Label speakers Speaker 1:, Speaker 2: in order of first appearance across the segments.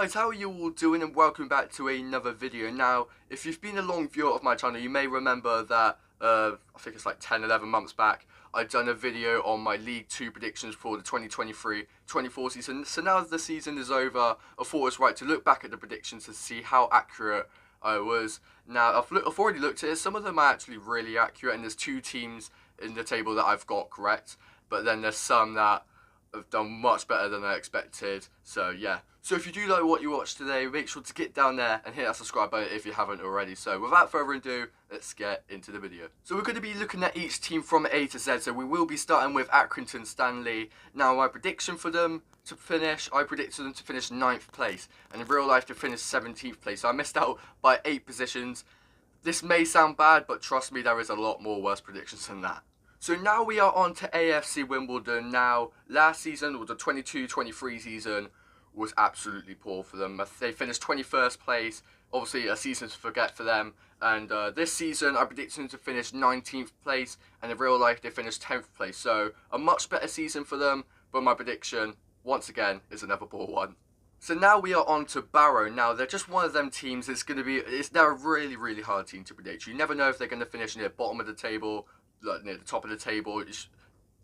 Speaker 1: guys, how are you all doing, and welcome back to another video. Now, if you've been a long viewer of my channel, you may remember that I think it's like 10-11 months back, I'd done a video on my League Two predictions for the 2023-24 season. So now that the season is over, I thought it was right to look back at the predictions to see how accurate I was. Now, I've already looked at it. Some of them are actually really accurate, and there's two teams in the table that I've got correct, but then there's some that have done much better than I expected. So yeah, so if you do like what you watched today, make sure to get down there and hit that subscribe button if you haven't already. So without further ado, let's get into the video. So we're going to be looking at each team from A to Z. So we will be starting with Accrington Stanley. Now, my prediction for them to finish, I predicted them to finish 9th place, and in real life to finish 17th place. So I missed out by 8 positions. This may sound bad, but trust me, there is a lot more worse predictions than that. So now we are on to AFC Wimbledon. Now, last season, or the 22-23 season, was absolutely poor for them. They finished 21st place, obviously a season to forget for them. And this season, I predicted them to finish 19th place, and in real life, they finished 10th place. So a much better season for them, but my prediction, once again, is another poor one. So now we are on to Barrow. Now, they're just one of them teams that's going to be, they're a really, really hard team to predict. You never know if they're going to finish near the bottom of the table, like near the top of the table.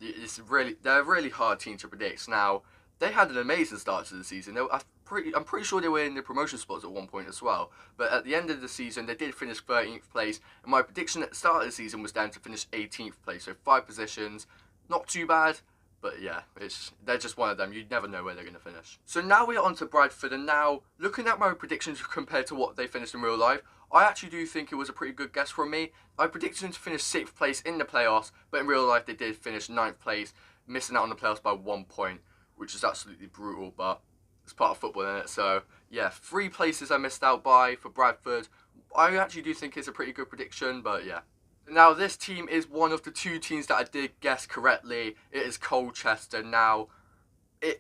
Speaker 1: They're a really hard team to predict. Now, they had an amazing start to the season. I'm pretty sure they were in the promotion spots at one point as well. But at the end of the season, they did finish 13th place. And my prediction at the start of the season was down to finish 18th place. So 5 positions, not too bad. But yeah, they're just one of them. You never know where they're going to finish. So now we are on to Bradford. And now, looking at my predictions compared to what they finished in real life, I actually do think it was a pretty good guess from me. I predicted them to finish 6th place in the playoffs, but in real life they did finish 9th place, missing out on the playoffs by 1 point, which is absolutely brutal, but it's part of football, isn't it? So yeah, 3 places I missed out by for Bradford. I actually do think it's a pretty good prediction, but yeah. Now, this team is one of the 2 teams that I did guess correctly. It is Colchester. Now,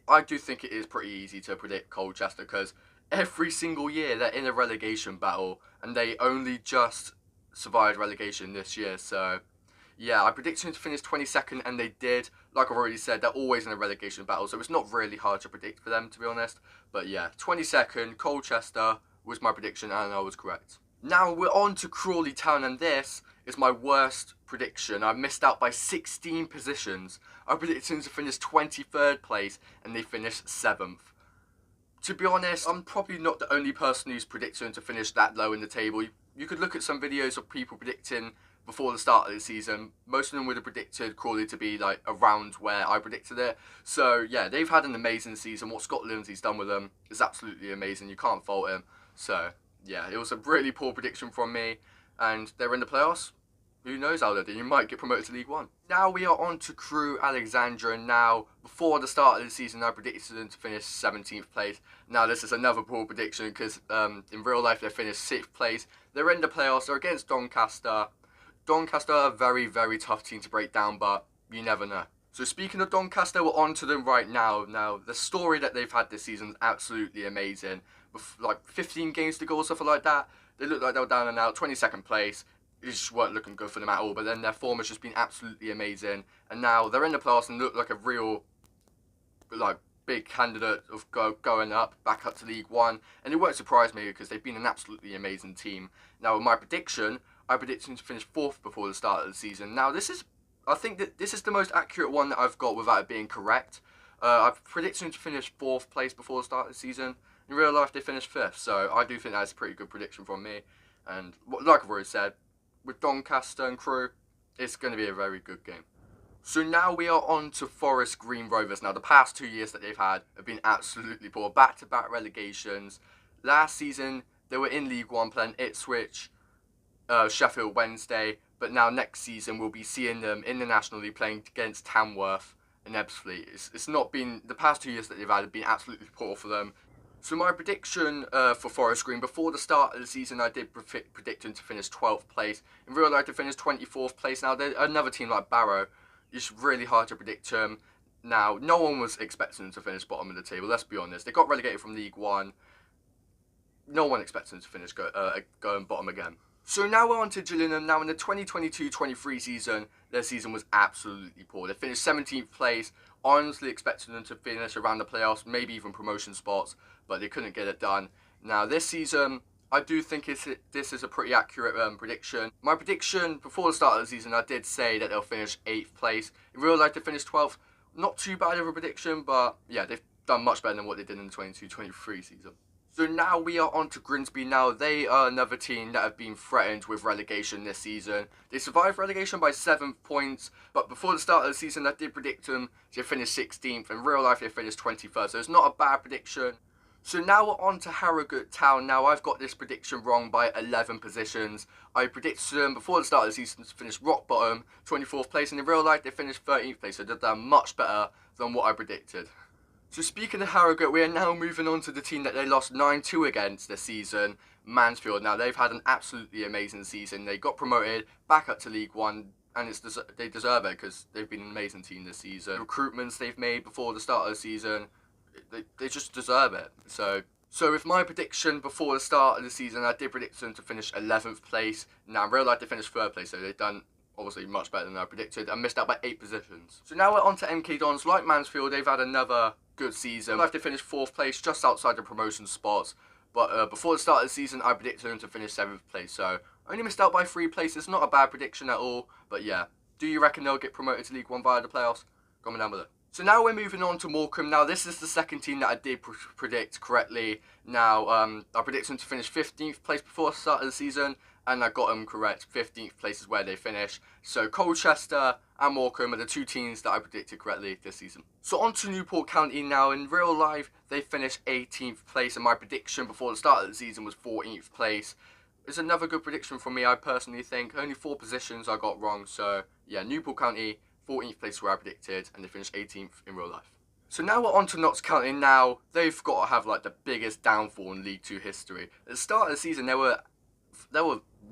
Speaker 1: I do think it is pretty easy to predict Colchester, because every single year they're in a relegation battle, and they only just survived relegation this year. So yeah, I predicted them to finish 22nd, and they did. Like I've already said, they're always in a relegation battle, so it's not really hard to predict for them, to be honest. But yeah, 22nd, Colchester was my prediction, and I was correct. Now we're on to Crawley Town, and this is my worst prediction. I missed out by 16 positions. I predicted them to finish 23rd place, and they finished 7th. To be honest, I'm probably not the only person who's predicting to finish that low in the table. You could look at some videos of people predicting before the start of the season. Most of them would have predicted Crawley to be like around where I predicted it. So yeah, they've had an amazing season. What Scott Lindsay's done with them is absolutely amazing. You can't fault him. So yeah, it was a really poor prediction from me, and they're in the playoffs. Who knows how they're doing? You might get promoted to League One. Now we are on to Crewe Alexandra. Now, before the start of the season, I predicted them to finish 17th place. Now, this is another poor prediction, because in real life they finished 6th place. They're in the playoffs. They're against Doncaster. Doncaster are a very, very tough team to break down, but you never know. So speaking of Doncaster, we're on to them right now. Now, the story that they've had this season is absolutely amazing. With like 15 games to go or something like that, they look like they were down and out, 22nd place. It just weren't looking good for them at all, but then their form has just been absolutely amazing, and now they're in the playoffs and look like a real, like, big candidate of going up, back up to League One, and it won't surprise me because they've been an absolutely amazing team. Now, with my prediction, I predicted them to finish 4th before the start of the season. Now, I think that this is the most accurate one that I've got without it being correct. I've predicted them to finish 4th place before the start of the season. In real life, they finished 5th, so I do think that's a pretty good prediction from me. And like I've already said, with Doncaster and Crewe, it's going to be a very good game. So now we are on to Forest Green Rovers. Now, the past 2 years that they've had have been absolutely poor. Back-to-back relegations. Last season, they were in League One playing Ipswich, Sheffield Wednesday. But now next season, we'll be seeing them in the National League playing against Tamworth and Ebbsfleet. It's not been, the past 2 years that they've had have been absolutely poor for them. So my prediction for Forest Green, before the start of the season, I did predict them to finish 12th place. In real life, to finish 24th place. Now, another team like Barrow, it's really hard to predict them. Now, no one was expecting them to finish bottom of the table, let's be honest. They got relegated from League One. No one expected them to finish going bottom again. So now we're on to Gillingham. Now in the 2022-23 season, their season was absolutely poor. They finished 17th place. Honestly expected them to finish around the playoffs, maybe even promotion spots, but they couldn't get it done. Now this season, I do think this is a pretty accurate prediction. My prediction before the start of the season, I did say that they'll finish 8th place. In real life, they finished 12th. Not too bad of a prediction, but yeah, they've done much better than what they did in the 22-23 season. So now we are on to Grimsby. Now they are another team that have been threatened with relegation this season. They survived relegation by 7 points, but before the start of the season I did predict them to finish 16th. In real life they finished 21st, so it's not a bad prediction. So now we're on to Harrogate Town. Now I've got this prediction wrong by 11 positions. I predicted them before the start of the season to finish rock bottom, 24th place, and in real life they finished 13th place, so they've done much better than what I predicted. So speaking of Harrogate, we are now moving on to the team that they lost 9-2 against this season, Mansfield. Now they've had an absolutely amazing season. They got promoted back up to League One, and they deserve it because they've been an amazing team this season. The recruitments they've made before the start of the season, they just deserve it. So with my prediction before the start of the season, I did predict them to finish 11th place. Now in real life they finished 3rd place, so they've done obviously much better than I predicted and missed out by 8 positions. So now we're on to MK Dons. Like Mansfield, they've had another good season. They finished 4th place, just outside the promotion spots. But before the start of the season, I predicted them to finish 7th place. So only missed out by 3 places. Not a bad prediction at all. But yeah, do you reckon they'll get promoted to League One via the playoffs? Comment down below. So now we're moving on to Morecambe. Now this is the second team that I did predict correctly. Now I predicted them to finish 15th place before the start of the season, and I got them correct. 15th place is where they finish. So Colchester and Morecambe are the 2 teams that I predicted correctly this season. So on to Newport County now. In real life, they finished 18th place, and my prediction before the start of the season was 14th place. It's another good prediction from me, I personally think. Only 4 positions I got wrong. So yeah, Newport County, 14th place where I predicted, and they finished 18th in real life. So now we're on to Notts County. Now they've got to have like the biggest downfall in League Two history. At the start of the season, they were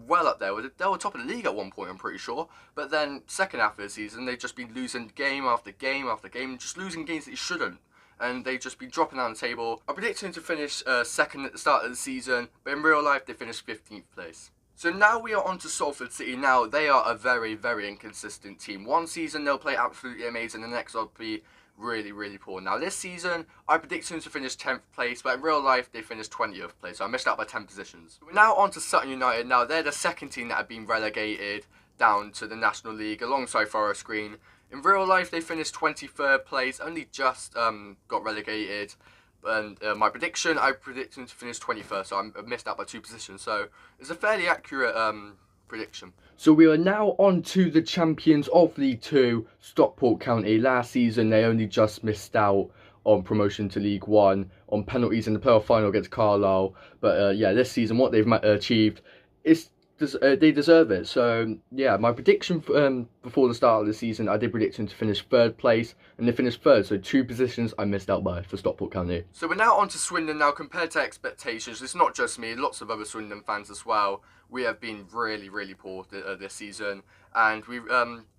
Speaker 1: well up there. They were top of the league at one point, I'm pretty sure. But then second half of the season, they've just been losing game after game after game, just losing games that you shouldn't. And they've just been dropping down the table. I predicted them to finish second at the start of the season, but in real life, they finished 15th place. So now we are on to Salford City. Now they are a very, very inconsistent team. One season they'll play absolutely amazing, the next they'll be really, really poor. Now this season, I predicted them to finish 10th place, but in real life, they finished 20th place, so I missed out by 10 positions. We're now on to Sutton United. Now they're the second team that have been relegated down to the National League alongside Forest Green. In real life, they finished 23rd place, only just got relegated. And my prediction, I predicted them to finish 21st, so I missed out by 2 positions. So it's a fairly accurate prediction. So we are now on to the champions of League Two, Stockport County. Last season, they only just missed out on promotion to League One on penalties in the playoff final against Carlisle. But yeah, this season, what they've achieved is they deserve it. So yeah, my prediction before the start of the season, I did predict them to finish 3rd place, and they finished 3rd. So 2 positions I missed out by for Stockport County. So we're now on to Swindon. Now compared to expectations, it's not just me, lots of other Swindon fans as well. We have been really, really poor this season, and we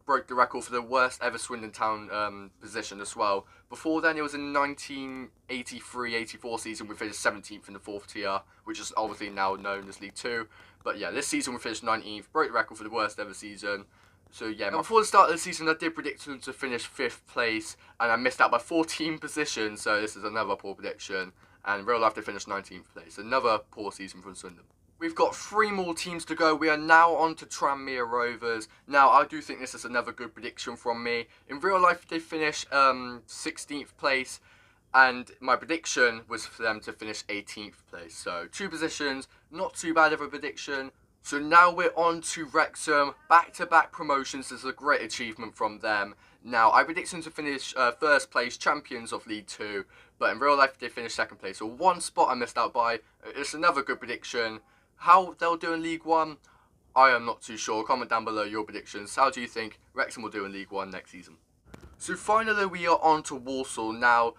Speaker 1: broke the record for the worst ever Swindon Town position as well. Before then, it was in 1983-84 season, we finished 17th in the 4th tier, which is obviously now known as League Two. But yeah, this season we finished 19th, broke the record for the worst ever season. So yeah, before the start of the season, I did predict them to finish 5th place, and I missed out by 14 positions, so this is another poor prediction. And in real life, they finished 19th place. Another poor season from Swindon. We've got 3 more teams to go. We are now on to Tranmere Rovers. Now, I do think this is another good prediction from me. In real life, they finished 16th place, and my prediction was for them to finish 18th place. So 2 positions, not too bad of a prediction. So now we're on to Wrexham. Back-to-back promotions. This is a great achievement from them. Now, I predicted them to finish 1st place, champions of League Two, but in real life, they finished 2nd place. So 1 spot I missed out by. It's another good prediction. How they'll do in League One, I am not too sure. Comment down below your predictions. How do you think Wrexham will do in League One next season? So finally, we are on to Walsall. Now,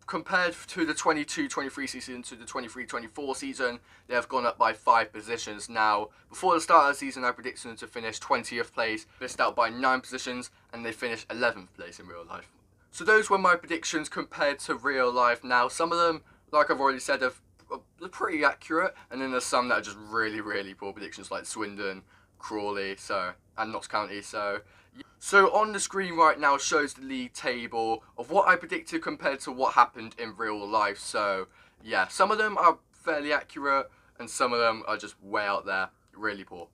Speaker 1: compared to the 22-23 season to the 23-24 season, they have gone up by 5 positions. Now, before the start of the season, I predicted them to finish 20th place, missed out by 9 positions, and they finished 11th place in real life. So those were my predictions compared to real life. Now, some of them, like I've already said, have they're pretty accurate, and then there's some that are just really, really poor predictions, like Swindon, Crawley, and Notts County. So on the screen right now shows the league table of what I predicted compared to what happened in real life. So yeah, some of them are fairly accurate, and some of them are just way out there, really poor.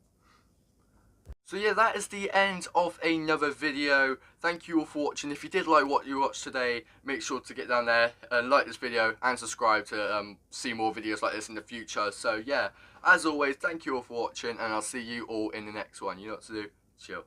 Speaker 1: So yeah, that is the end of another video. Thank you all for watching. If you did like what you watched today, make sure to get down there and like this video and subscribe to see more videos like this in the future. So yeah, as always, thank you all for watching, and I'll see you all in the next one. You know what to do. Chill.